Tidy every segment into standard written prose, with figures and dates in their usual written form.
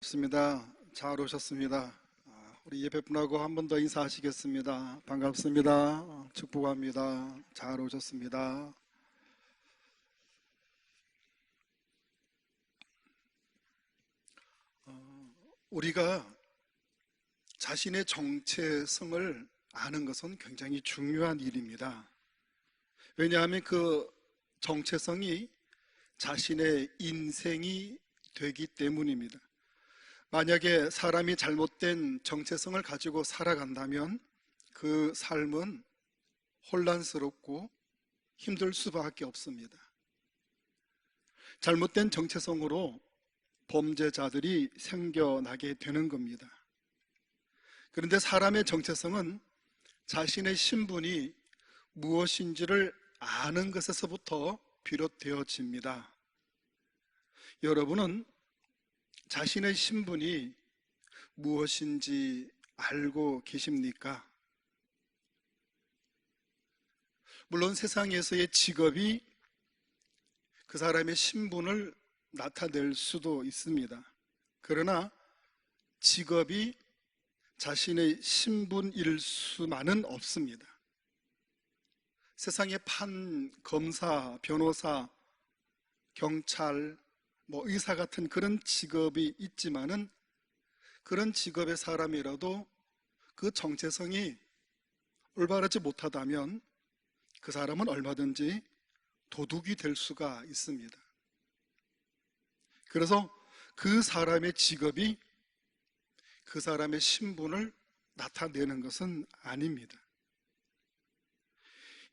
좋습니다. 잘 오셨습니다. 우리 예배분하고 한 번 더 인사하시겠습니다. 반갑습니다. 축복합니다. 잘 오셨습니다. 우리가 자신의 정체성을 아는 것은 굉장히 중요한 일입니다. 왜냐하면 그 정체성이 자신의 인생이 되기 때문입니다. 만약에 사람이 잘못된 정체성을 가지고 살아간다면 그 삶은 혼란스럽고 힘들 수밖에 없습니다. 잘못된 정체성으로 범죄자들이 생겨나게 되는 겁니다. 그런데 사람의 정체성은 자신의 신분이 무엇인지를 아는 것에서부터 비롯되어집니다. 여러분은 자신의 신분이 무엇인지 알고 계십니까? 물론 세상에서의 직업이 그 사람의 신분을 나타낼 수도 있습니다. 그러나 직업이 자신의 신분일 수만은 없습니다. 세상에 판, 검사, 변호사, 경찰, 의사 같은 그런 직업이 있지만은 그런 직업의 사람이라도 그 정체성이 올바르지 못하다면 그 사람은 얼마든지 도둑이 될 수가 있습니다. 그래서 그 사람의 직업이 그 사람의 신분을 나타내는 것은 아닙니다.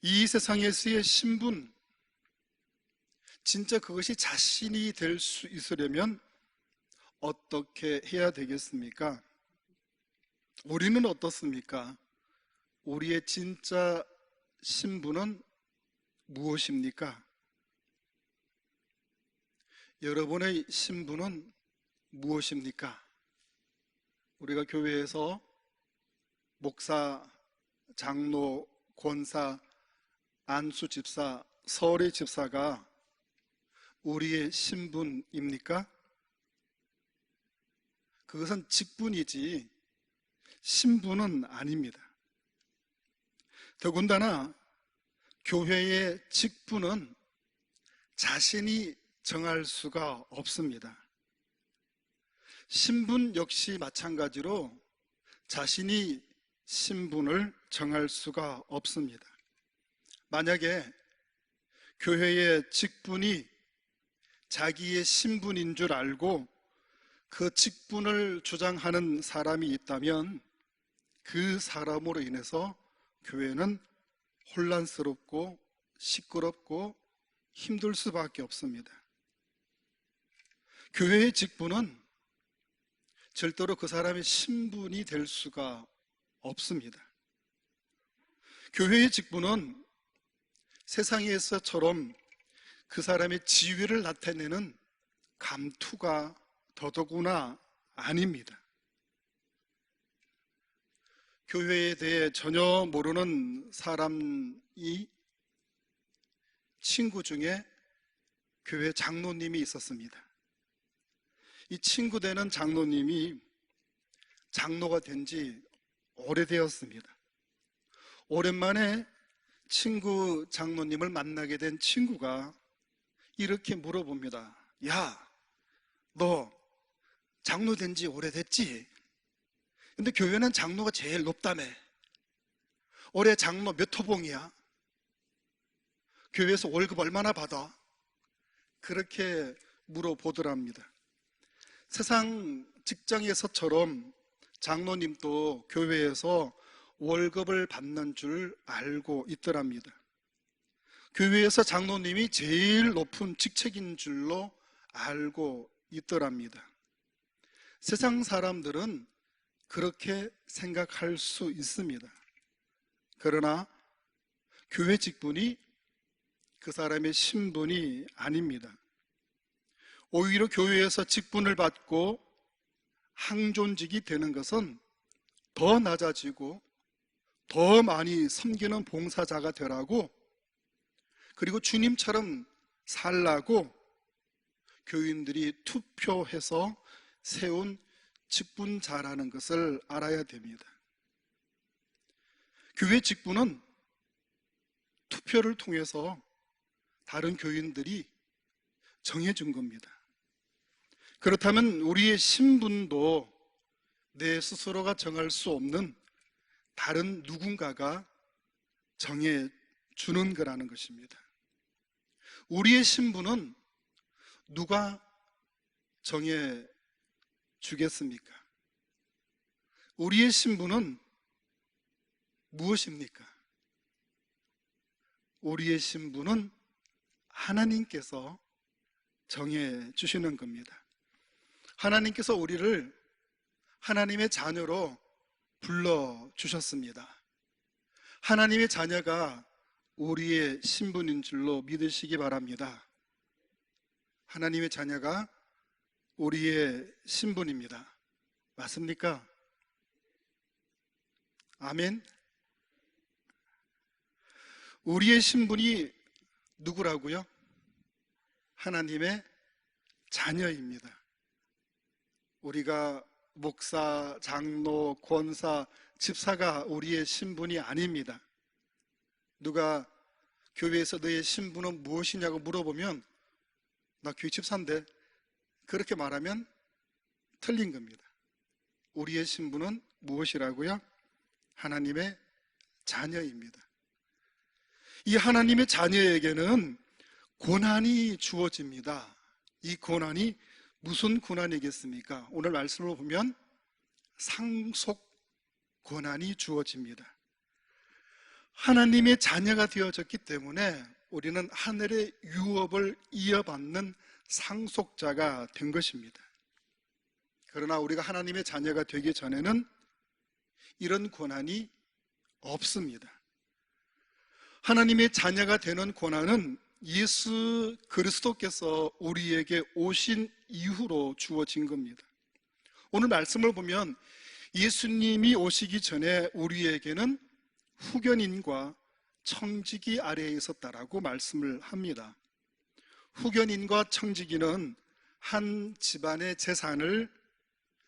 이 세상에서의 신분, 진짜 그것이 자신이 될 수 있으려면 어떻게 해야 되겠습니까? 우리는 어떻습니까? 우리의 진짜 신분은 무엇입니까? 여러분의 신분은 무엇입니까? 우리가 교회에서 목사, 장로, 권사, 안수 집사, 서리 집사가 우리의 신분입니까? 그것은 직분이지 신분은 아닙니다. 더군다나 교회의 직분은 자신이 정할 수가 없습니다. 신분 역시 마찬가지로 자신이 신분을 정할 수가 없습니다. 만약에 교회의 직분이 자기의 신분인 줄 알고 그 직분을 주장하는 사람이 있다면 그 사람으로 인해서 교회는 혼란스럽고 시끄럽고 힘들 수밖에 없습니다. 교회의 직분은 절대로 그 사람의 신분이 될 수가 없습니다. 교회의 직분은 세상에서처럼 그 사람의 지위를 나타내는 감투가 더더구나 아닙니다. 교회에 대해 전혀 모르는 사람이 친구 중에 교회 장로님이 있었습니다. 이 친구 되는 장로님이 장로가 된 지 오래되었습니다. 오랜만에 친구 장로님을 만나게 된 친구가 이렇게 물어봅니다. 야, 너 장로 된 지 오래됐지? 근데 교회는 장로가 제일 높다며. 올해 장로 몇 호봉이야? 교회에서 월급 얼마나 받아? 그렇게 물어보더랍니다. 세상 직장에서처럼 장로님도 교회에서 월급을 받는 줄 알고 있더랍니다. 교회에서 장로님이 제일 높은 직책인 줄로 알고 있더랍니다. 세상 사람들은 그렇게 생각할 수 있습니다. 그러나 교회 직분이 그 사람의 신분이 아닙니다. 오히려 교회에서 직분을 받고 항존직이 되는 것은 더 낮아지고 더 많이 섬기는 봉사자가 되라고, 그리고 주님처럼 살라고 교인들이 투표해서 세운 직분자라는 것을 알아야 됩니다. 교회 직분은 투표를 통해서 다른 교인들이 정해준 겁니다. 그렇다면 우리의 신분도 내 스스로가 정할 수 없는 다른 누군가가 정해주는 거라는 것입니다. 우리의 신분은 누가 정해주겠습니까? 우리의 신분은 무엇입니까? 우리의 신분은 하나님께서 정해주시는 겁니다. 하나님께서 우리를 하나님의 자녀로 불러주셨습니다. 하나님의 자녀가 우리의 신분인 줄로 믿으시기 바랍니다. 하나님의 자녀가 우리의 신분입니다. 맞습니까? 아멘. 우리의 신분이 누구라고요? 하나님의 자녀입니다. 우리가 목사, 장로, 권사, 집사가 우리의 신분이 아닙니다. 누가 교회에서 너의 신분은 무엇이냐고 물어보면 나 교회 집사인데 그렇게 말하면 틀린 겁니다. 우리의 신분은 무엇이라고요? 하나님의 자녀입니다. 이 하나님의 자녀에게는 고난이 주어집니다. 이 고난이 무슨 고난이겠습니까? 오늘 말씀을 보면 상속 고난이 주어집니다. 하나님의 자녀가 되어졌기 때문에 우리는 하늘의 유업을 이어받는 상속자가 된 것입니다. 그러나 우리가 하나님의 자녀가 되기 전에는 이런 고난이 없습니다. 하나님의 자녀가 되는 고난은 예수 그리스도께서 우리에게 오신 이후로 주어진 겁니다. 오늘 말씀을 보면 예수님이 오시기 전에 우리에게는 후견인과 청지기 아래에 있었다라고 말씀을 합니다. 후견인과 청지기는 한 집안의 재산을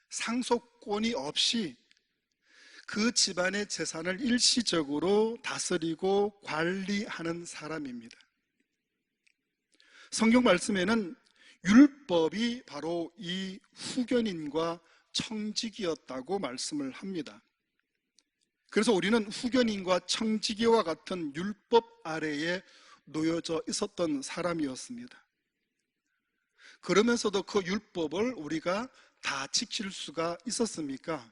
상속권이 없이 그 집안의 재산을 일시적으로 다스리고 관리하는 사람입니다. 성경 말씀에는 율법이 바로 이 후견인과 청지기였다고 말씀을 합니다. 그래서 우리는 후견인과 청지기와 같은 율법 아래에 놓여져 있었던 사람이었습니다. 그러면서도 그 율법을 우리가 다 지킬 수가 있었습니까?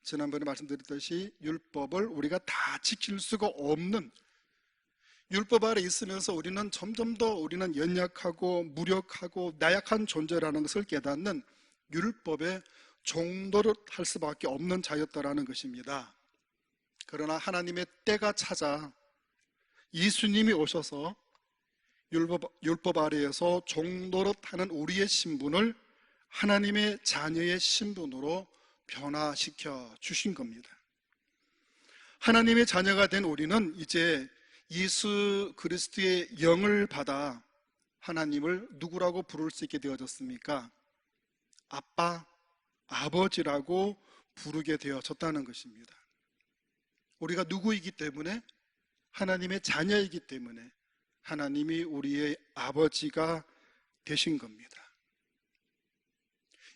지난번에 말씀드렸듯이 율법을 우리가 다 지킬 수가 없는, 율법 아래 있으면서 우리는 점점 더 우리는 연약하고 무력하고 나약한 존재라는 것을 깨닫는 율법의 종노릇 할 수밖에 없는 자였다라는 것입니다. 그러나 하나님의 때가 찾아 예수님이 오셔서 율법 아래에서 종노릇하는 우리의 신분을 하나님의 자녀의 신분으로 변화시켜 주신 겁니다. 하나님의 자녀가 된 우리는 이제 예수 그리스도의 영을 받아 하나님을 누구라고 부를 수 있게 되어졌습니까? 아빠, 아버지라고 부르게 되어졌다는 것입니다. 우리가 누구이기 때문에? 하나님의 자녀이기 때문에 하나님이 우리의 아버지가 되신 겁니다.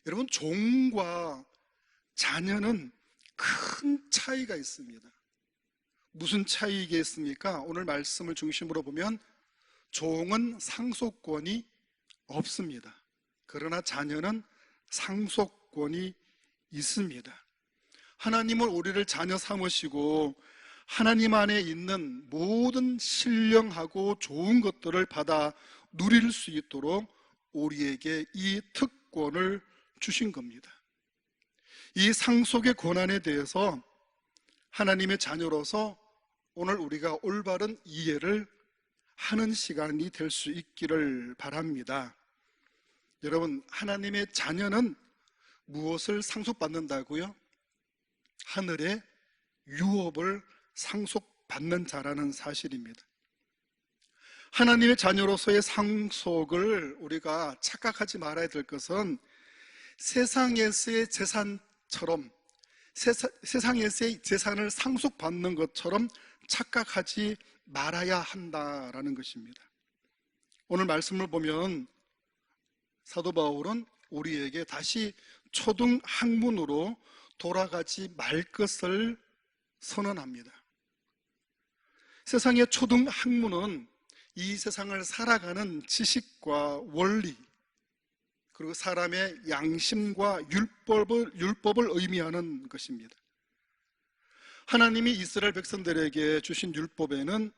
여러분, 종과 자녀는 큰 차이가 있습니다. 무슨 차이겠습니까? 오늘 말씀을 중심으로 보면 종은 상속권이 없습니다. 그러나 자녀는 상속권이 있습니다. 하나님은 우리를 자녀 삼으시고 하나님 안에 있는 모든 신령하고 좋은 것들을 받아 누릴 수 있도록 우리에게 이 특권을 주신 겁니다. 이 상속의 권한에 대해서 하나님의 자녀로서 오늘 우리가 올바른 이해를 하는 시간이 될 수 있기를 바랍니다. 여러분, 하나님의 자녀는 무엇을 상속받는다고요? 하늘의 유업을 상속받는 자라는 사실입니다. 하나님의 자녀로서의 상속을 우리가 착각하지 말아야 될 것은 세상에서의 재산처럼, 세상에서의 재산을 상속받는 것처럼 착각하지 말아야 한다라는 것입니다. 오늘 말씀을 보면 사도 바울은 우리에게 다시 초등 학문으로 돌아가지 말 것을 선언합니다. 세상의 초등 학문은 이 세상을 살아가는 지식과 원리, 그리고 사람의 양심과 율법을 의미하는 것입니다. 하나님이 이스라엘 백성들에게 주신 율법에는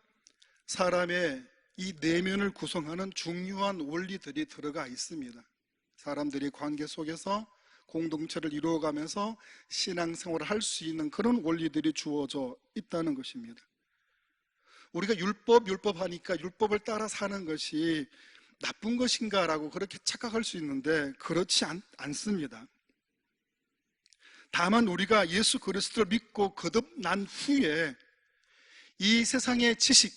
사람의 이 내면을 구성하는 중요한 원리들이 들어가 있습니다. 사람들이 관계 속에서 공동체를 이루어가면서 신앙생활을 할 수 있는 그런 원리들이 주어져 있다는 것입니다. 우리가 율법 하니까 율법을 따라 사는 것이 나쁜 것인가 라고 그렇게 착각할 수 있는데 그렇지 않습니다. 다만 우리가 예수 그리스도를 믿고 거듭난 후에 이 세상의 지식,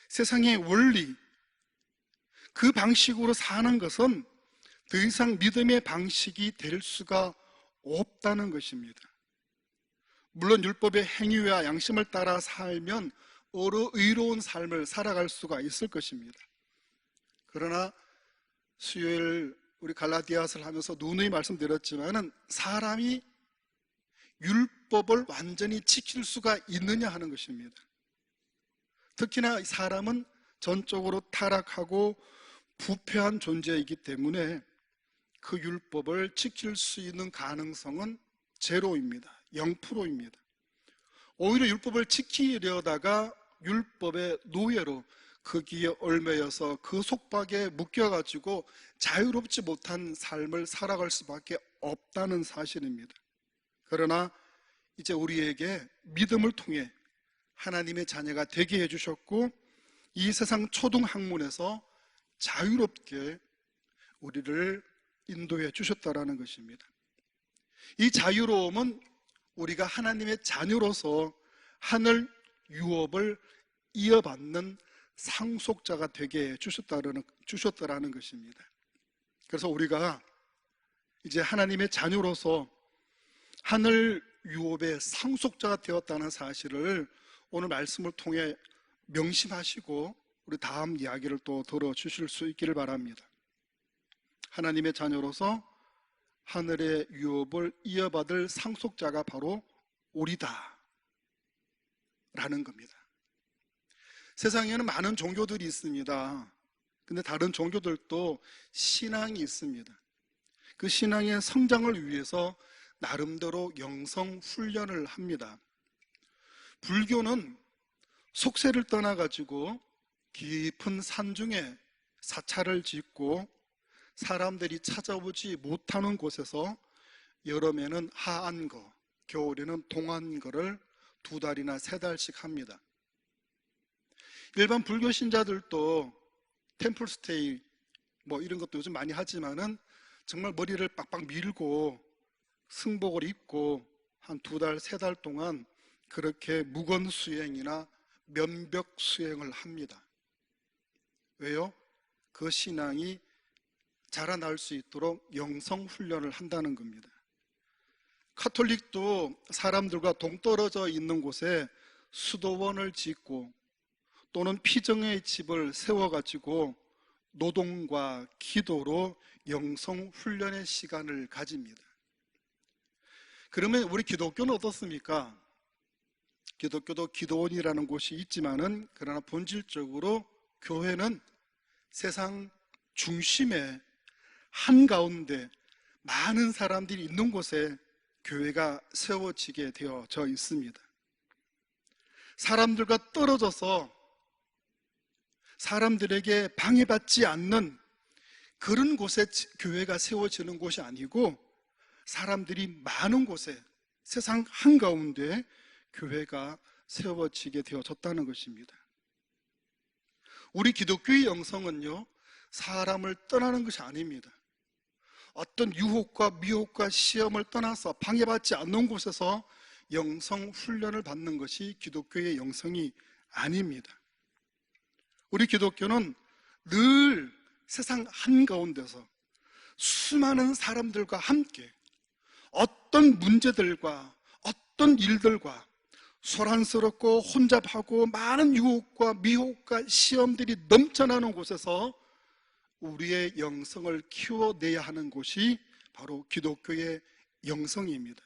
세상의 원리, 그 방식으로 사는 것은 더 이상 믿음의 방식이 될 수가 없다는 것입니다. 물론 율법의 행위와 양심을 따라 살면 의로운 삶을 살아갈 수가 있을 것입니다. 그러나 수요일 우리 갈라디아서를 하면서 누누이 말씀드렸지만은 사람이 율법을 완전히 지킬 수가 있느냐 하는 것입니다. 특히나 사람은 전적으로 타락하고 부패한 존재이기 때문에 그 율법을 지킬 수 있는 가능성은 제로입니다. 0%입니다. 오히려 율법을 지키려다가 율법의 노예로 거기에 얽매여서 그 속박에 묶여가지고 자유롭지 못한 삶을 살아갈 수밖에 없다는 사실입니다. 그러나 이제 우리에게 믿음을 통해 하나님의 자녀가 되게 해주셨고 이 세상 초등학문에서 자유롭게 우리를 인도해 주셨다라는 것입니다. 이 자유로움은 우리가 하나님의 자녀로서 하늘 유업을 이어받는 상속자가 되게 주셨다라는 것입니다. 그래서 우리가 이제 하나님의 자녀로서 하늘 유업의 상속자가 되었다는 사실을 오늘 말씀을 통해 명심하시고 우리 다음 이야기를 또 들어주실 수 있기를 바랍니다. 하나님의 자녀로서 하늘의 유업을 이어받을 상속자가 바로 우리다 라는 겁니다. 세상에는 많은 종교들이 있습니다. 근데 다른 종교들도 신앙이 있습니다. 그 신앙의 성장을 위해서 나름대로 영성 훈련을 합니다. 불교는 속세를 떠나가지고 깊은 산중에 사찰을 짓고 사람들이 찾아오지 못하는 곳에서 여름에는 하안거, 겨울에는 동안거를 2달이나 3달씩 합니다. 일반 불교 신자들도 템플스테이 이런 것도 요즘 많이 하지만은 정말 머리를 빡빡 밀고 승복을 입고 한 2달, 3달 동안 그렇게 무건 수행이나 면벽 수행을 합니다. 왜요? 그 신앙이 자라날 수 있도록 영성 훈련을 한다는 겁니다. 카톨릭도 사람들과 동떨어져 있는 곳에 수도원을 짓고 또는 피정의 집을 세워가지고 노동과 기도로 영성 훈련의 시간을 가집니다. 그러면 우리 기독교는 어떻습니까? 기독교도 기도원이라는 곳이 있지만은 그러나 본질적으로 교회는 세상 중심에 한가운데 많은 사람들이 있는 곳에 교회가 세워지게 되어져 있습니다. 사람들과 떨어져서 사람들에게 방해받지 않는 그런 곳에 교회가 세워지는 곳이 아니고 사람들이 많은 곳에 세상 한가운데 교회가 세워지게 되어졌다는 것입니다. 우리 기독교의 영성은요, 사람을 떠나는 것이 아닙니다. 어떤 유혹과 미혹과 시험을 떠나서 방해받지 않는 곳에서 영성 훈련을 받는 것이 기독교의 영성이 아닙니다. 우리 기독교는 늘 세상 한가운데서 수많은 사람들과 함께 어떤 문제들과 어떤 일들과 소란스럽고 혼잡하고 많은 유혹과 미혹과 시험들이 넘쳐나는 곳에서 우리의 영성을 키워내야 하는 곳이 바로 기독교의 영성입니다.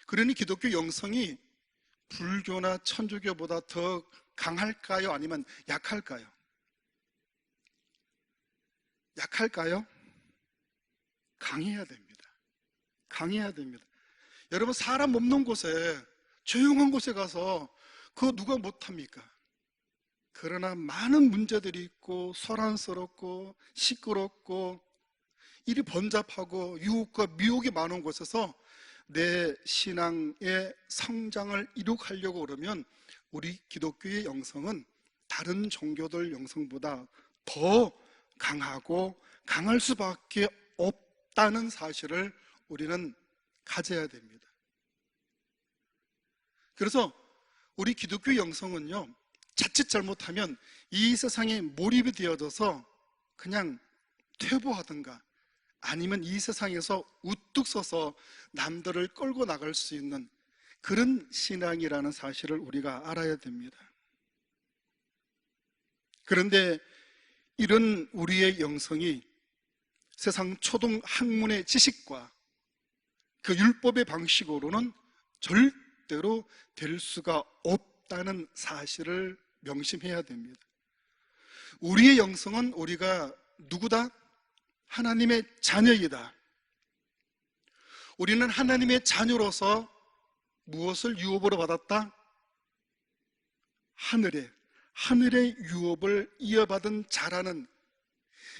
그러니 기독교 영성이 불교나 천주교보다 더 강할까요? 아니면 약할까요? 약할까요? 강해야 됩니다. 강해야 됩니다. 여러분, 사람 없는 곳에, 조용한 곳에 가서 그거 누가 못합니까? 그러나 많은 문제들이 있고 소란스럽고 시끄럽고 일이 번잡하고 유혹과 미혹이 많은 곳에서 내 신앙의 성장을 이룩하려고 그러면 우리 기독교의 영성은 다른 종교들 영성보다 더 강하고 강할 수밖에 없다는 사실을 우리는 가져야 됩니다. 그래서 우리 기독교 영성은요, 자칫 잘못하면 이 세상에 몰입이 되어져서 그냥 퇴보하든가 아니면 이 세상에서 우뚝 서서 남들을 끌고 나갈 수 있는 그런 신앙이라는 사실을 우리가 알아야 됩니다. 그런데 이런 우리의 영성이 세상 초등 학문의 지식과 그 율법의 방식으로는 절대로 될 수가 없다는 사실을 명심해야 됩니다. 우리의 영성은 우리가 누구다? 하나님의 자녀이다. 우리는 하나님의 자녀로서 무엇을 유업으로 받았다? 하늘의 유업을 이어받은 자라는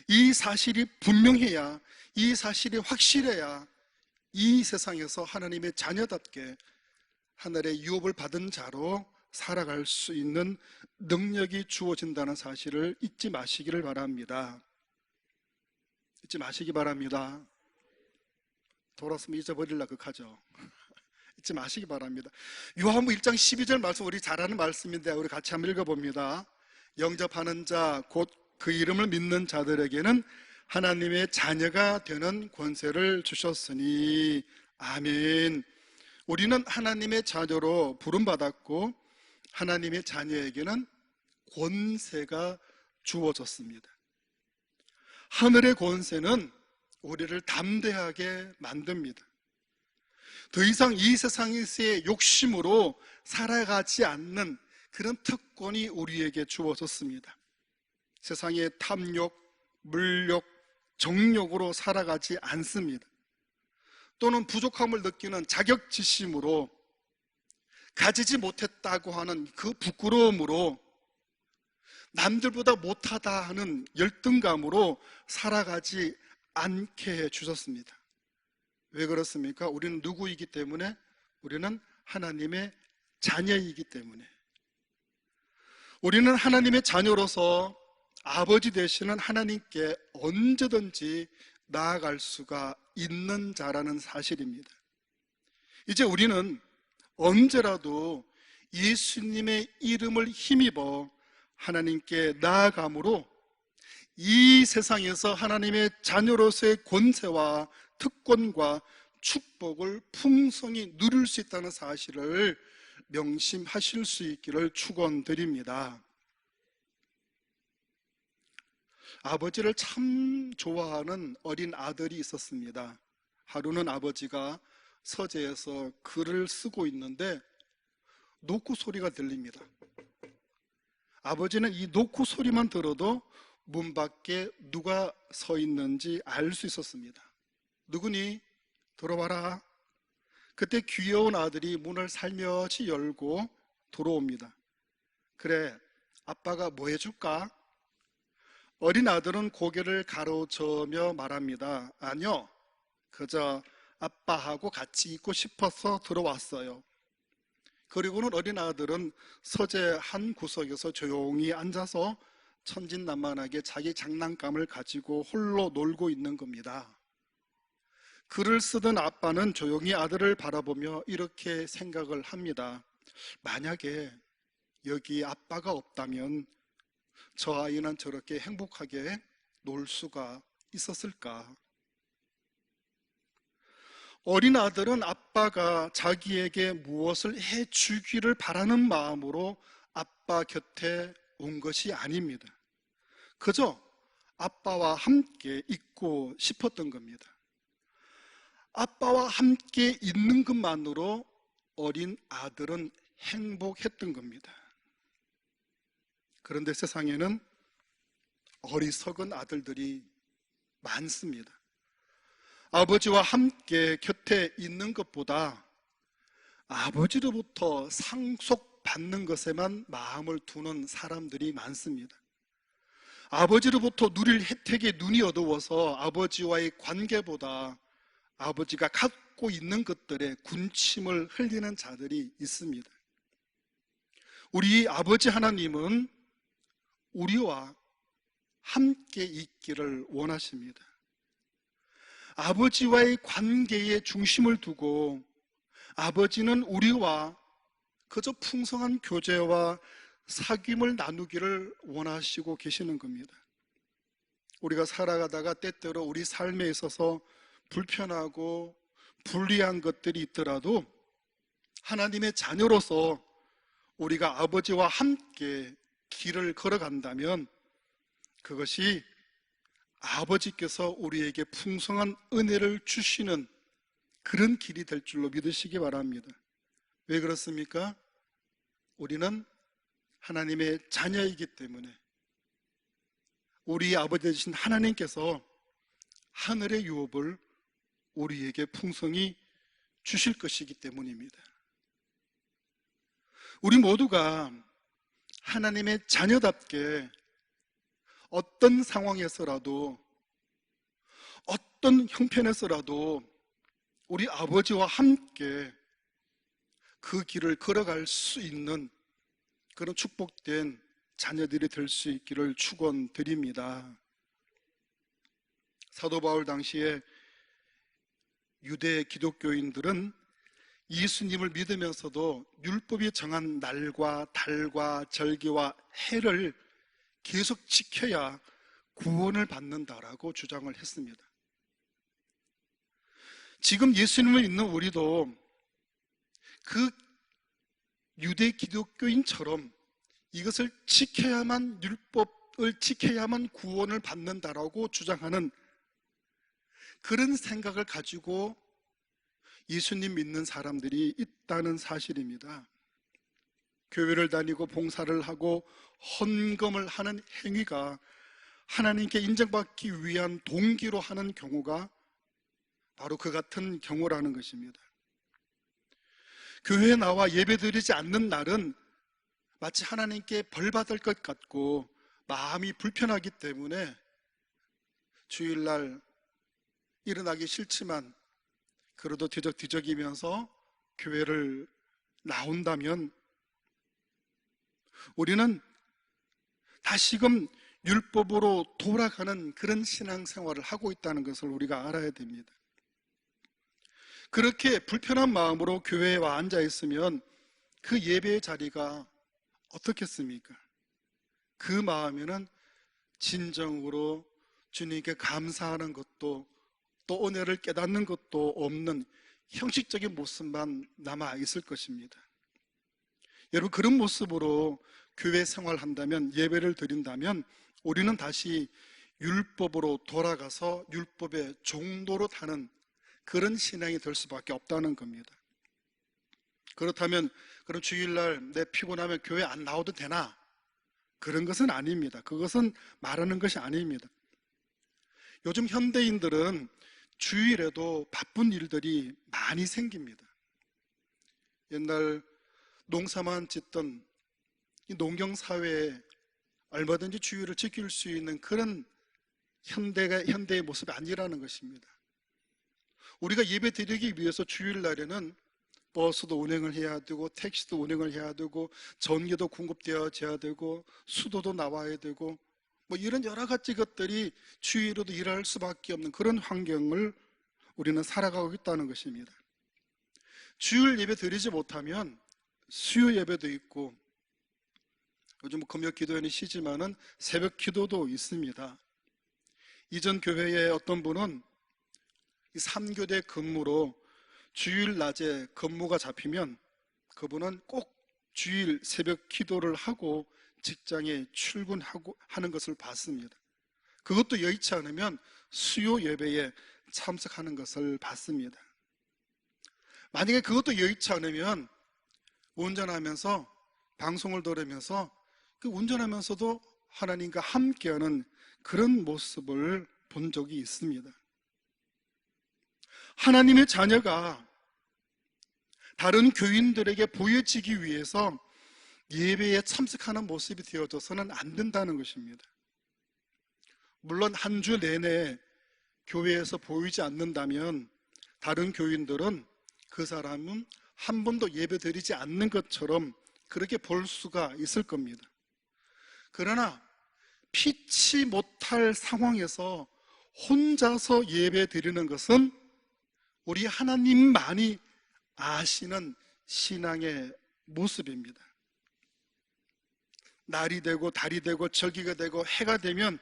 이 사실이 분명해야, 이 사실이 확실해야 이 세상에서 하나님의 자녀답게 하늘의 유업을 받은 자로 살아갈 수 있는 능력이 주어진다는 사실을 잊지 마시기를 바랍니다. 잊지 마시기 바랍니다. 돌았으면 잊어버리려고 극하죠. 잊지 마시기 바랍니다. 요한복음 1장 12절 말씀, 우리 잘 아는 말씀인데 우리 같이 한번 읽어봅니다. 영접하는 자, 곧 그 이름을 믿는 자들에게는 하나님의 자녀가 되는 권세를 주셨으니 아멘. 우리는 하나님의 자녀로 부름받았고 하나님의 자녀에게는 권세가 주어졌습니다. 하늘의 권세는 우리를 담대하게 만듭니다. 더 이상 이 세상에서의 욕심으로 살아가지 않는 그런 특권이 우리에게 주어졌습니다. 세상의 탐욕, 물욕, 정욕으로 살아가지 않습니다. 또는 부족함을 느끼는 자격지심으로 가지지 못했다고 하는 그 부끄러움으로 남들보다 못하다 하는 열등감으로 살아가지 않게 해주셨습니다. 왜 그렇습니까? 우리는 누구이기 때문에? 우리는 하나님의 자녀이기 때문에. 우리는 하나님의 자녀로서 아버지 되시는 하나님께 언제든지 나아갈 수가 있는 자라는 사실입니다. 이제 우리는 언제라도 예수님의 이름을 힘입어 하나님께 나아감으로 이 세상에서 하나님의 자녀로서의 권세와 특권과 축복을 풍성히 누릴 수 있다는 사실을 명심하실 수 있기를 축원드립니다. 아버지를 참 좋아하는 어린 아들이 있었습니다. 하루는 아버지가 서재에서 글을 쓰고 있는데 노크 소리가 들립니다. 아버지는 이 노크 소리만 들어도 문 밖에 누가 서 있는지 알 수 있었습니다. 누구니? 들어와라. 그때 귀여운 아들이 문을 살며시 열고 들어옵니다. 그래, 아빠가 뭐 해줄까? 어린 아들은 고개를 가로저으며 말합니다. 아니요, 그저 아빠하고 같이 있고 싶어서 들어왔어요. 그리고는 어린 아들은 서재 한 구석에서 조용히 앉아서 천진난만하게 자기 장난감을 가지고 홀로 놀고 있는 겁니다. 글을 쓰던 아빠는 조용히 아들을 바라보며 이렇게 생각을 합니다. 만약에 여기 아빠가 없다면 저 아이는 저렇게 행복하게 놀 수가 있었을까? 어린 아들은 아빠가 자기에게 무엇을 해주기를 바라는 마음으로 아빠 곁에 온 것이 아닙니다. 그저 아빠와 함께 있고 싶었던 겁니다. 아빠와 함께 있는 것만으로 어린 아들은 행복했던 겁니다. 그런데 세상에는 어리석은 아들들이 많습니다. 아버지와 함께 곁에 있는 것보다 아버지로부터 상속받는 것에만 마음을 두는 사람들이 많습니다. 아버지로부터 누릴 혜택에 눈이 어두워서 아버지와의 관계보다 아버지가 갖고 있는 것들에 군침을 흘리는 자들이 있습니다. 우리 아버지 하나님은 우리와 함께 있기를 원하십니다. 아버지와의 관계에 중심을 두고 아버지는 우리와 그저 풍성한 교제와 사귐을 나누기를 원하시고 계시는 겁니다. 우리가 살아가다가 때때로 우리 삶에 있어서 불편하고 불리한 것들이 있더라도 하나님의 자녀로서 우리가 아버지와 함께 길을 걸어간다면 그것이 아버지께서 우리에게 풍성한 은혜를 주시는 그런 길이 될 줄로 믿으시기 바랍니다. 왜 그렇습니까? 우리는 하나님의 자녀이기 때문에 우리 아버지 되신 하나님께서 하늘의 유업을 우리에게 풍성히 주실 것이기 때문입니다. 우리 모두가 하나님의 자녀답게 어떤 상황에서라도 어떤 형편에서라도 우리 아버지와 함께 그 길을 걸어갈 수 있는 그런 축복된 자녀들이 될 수 있기를 축원드립니다. 사도 바울 당시에 유대 기독교인들은 예수님을 믿으면서도 율법이 정한 날과 달과 절기와 해를 계속 지켜야 구원을 받는다라고 주장을 했습니다. 지금 예수님을 믿는 우리도 그 유대 기독교인처럼 이것을 지켜야만 율법을 지켜야만 구원을 받는다라고 주장하는 그런 생각을 가지고 예수님 믿는 사람들이 있다는 사실입니다. 교회를 다니고 봉사를 하고 헌금을 하는 행위가 하나님께 인정받기 위한 동기로 하는 경우가 바로 그 같은 경우라는 것입니다. 교회에 나와 예배드리지 않는 날은 마치 하나님께 벌받을 것 같고 마음이 불편하기 때문에 주일날 일어나기 싫지만 그래도 뒤적뒤적이면서 교회를 나온다면 우리는 다시금 율법으로 돌아가는 그런 신앙생활을 하고 있다는 것을 우리가 알아야 됩니다. 그렇게 불편한 마음으로 교회에 와 앉아 있으면 그 예배의 자리가 어떻겠습니까? 그 마음에는 진정으로 주님께 감사하는 것도 또 은혜를 깨닫는 것도 없는 형식적인 모습만 남아 있을 것입니다. 여러분, 그런 모습으로 교회 생활한다면, 예배를 드린다면 우리는 다시 율법으로 돌아가서 율법의 종도로 타는 그런 신앙이 될 수밖에 없다는 겁니다. 그렇다면 그럼 주일날 내 피곤하면 교회 안 나와도 되나? 그런 것은 아닙니다. 그것은 말하는 것이 아닙니다. 요즘 현대인들은 주일에도 바쁜 일들이 많이 생깁니다. 옛날 농사만 짓던 이 농경사회에 얼마든지 주일을 지킬 수 있는 그런 현대의 모습이 아니라는 것입니다. 우리가 예배 드리기 위해서 주일날에는 버스도 운행을 해야 되고 택시도 운행을 해야 되고 전기도 공급되어져야 되고 수도도 나와야 되고 뭐 이런 여러 가지 것들이 주일에도 일할 수밖에 없는 그런 환경을 우리는 살아가고 있다는 것입니다. 주일 예배 드리지 못하면 수요 예배도 있고 요즘 금요 기도회는 쉬지만은 새벽 기도도 있습니다. 이전 교회의 어떤 분은 이 3교대 근무로 주일 낮에 근무가 잡히면 그분은 꼭 주일 새벽 기도를 하고 직장에 출근하고 하는 것을 봤습니다. 그것도 여의치 않으면 수요 예배에 참석하는 것을 봤습니다. 만약에 그것도 여의치 않으면 운전하면서 방송을 들으면서 그 운전하면서도 하나님과 함께하는 그런 모습을 본 적이 있습니다. 하나님의 자녀가 다른 교인들에게 보여지기 위해서 예배에 참석하는 모습이 되어져서는 안 된다는 것입니다. 물론 한 주 내내 교회에서 보이지 않는다면 다른 교인들은 그 사람은 한 번도 예배 드리지 않는 것처럼 그렇게 볼 수가 있을 겁니다. 그러나 피치 못할 상황에서 혼자서 예배 드리는 것은 우리 하나님만이 아시는 신앙의 모습입니다. 날이 되고 달이 되고 절기가 되고 해가 되면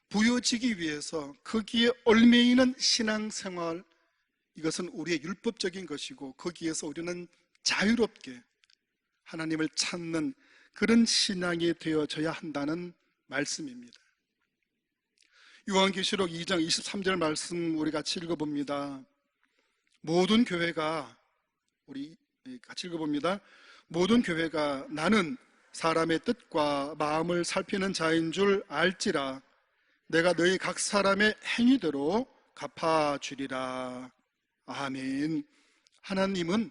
보여지기 위해서 거기에 얽매이는 신앙생활, 이것은 우리의 율법적인 것이고 거기에서 우리는 자유롭게 하나님을 찾는 그런 신앙이 되어져야 한다는 말씀입니다. 요한계시록 2장 23절 말씀 우리 같이 읽어봅니다. 모든 교회가, 우리 같이 읽어봅니다. 모든 교회가 나는 사람의 뜻과 마음을 살피는 자인 줄 알지라. 내가 너희 각 사람의 행위대로 갚아주리라. 아멘. 하나님은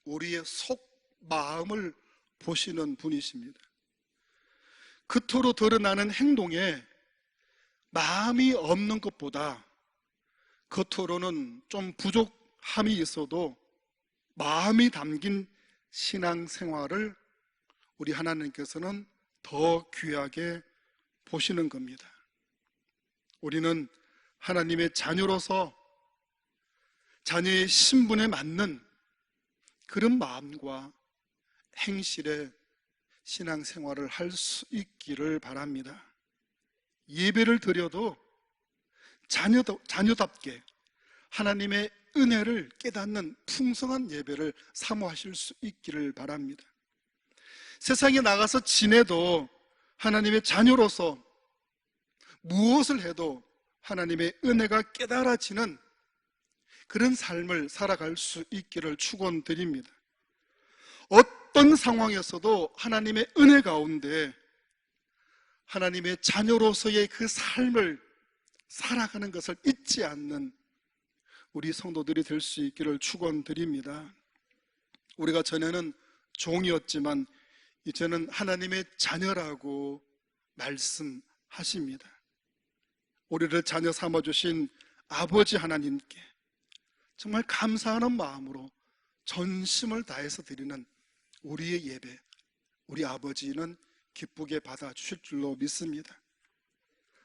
우리의 속 마음을 보시는 분이십니다. 겉으로 드러나는 행동에 마음이 없는 것보다 겉으로는 좀 부족함이 있어도 마음이 담긴 신앙생활을 우리 하나님께서는 더 귀하게 보시는 겁니다. 우리는 하나님의 자녀로서 자녀의 신분에 맞는 그런 마음과 행실의 신앙생활을 할 수 있기를 바랍니다. 예배를 드려도 자녀답게 하나님의 은혜를 깨닫는 풍성한 예배를 사모하실 수 있기를 바랍니다. 세상에 나가서 지내도 하나님의 자녀로서 무엇을 해도 하나님의 은혜가 깨달아지는 그런 삶을 살아갈 수 있기를 축원드립니다. 어떤 상황에서도 하나님의 은혜 가운데 하나님의 자녀로서의 그 삶을 살아가는 것을 잊지 않는 우리 성도들이 될 수 있기를 축원드립니다. 우리가 전에는 종이었지만 이제는 하나님의 자녀라고 말씀하십니다. 우리를 자녀 삼아주신 아버지 하나님께 정말 감사하는 마음으로 전심을 다해서 드리는 우리의 예배, 우리 아버지는 기쁘게 받아주실 줄로 믿습니다.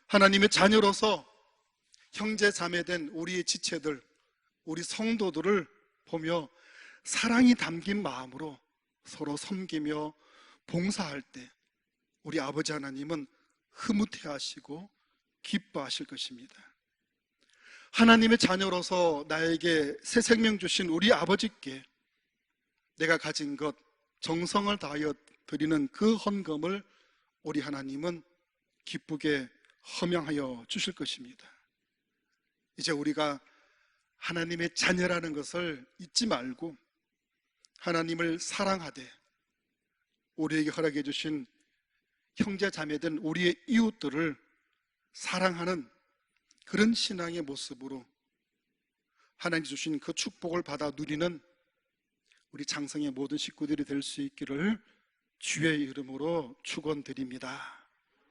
하나님의 자녀로서 형제 자매된 우리의 지체들, 우리 성도들을 보며 사랑이 담긴 마음으로 서로 섬기며 봉사할 때 우리 아버지 하나님은 흐뭇해하시고 기뻐하실 것입니다. 하나님의 자녀로서 나에게 새 생명 주신 우리 아버지께 내가 가진 것, 정성을 다하여 드리는 그 헌금을 우리 하나님은 기쁘게 허명하여 주실 것입니다. 이제 우리가 하나님의 자녀라는 것을 잊지 말고 하나님을 사랑하되 우리에게 허락해 주신 형제 자매된 우리의 이웃들을 사랑하는 그런 신앙의 모습으로 하나님 주신 그 축복을 받아 누리는 우리 장성의 모든 식구들이 될 수 있기를 주의 이름으로 축원드립니다.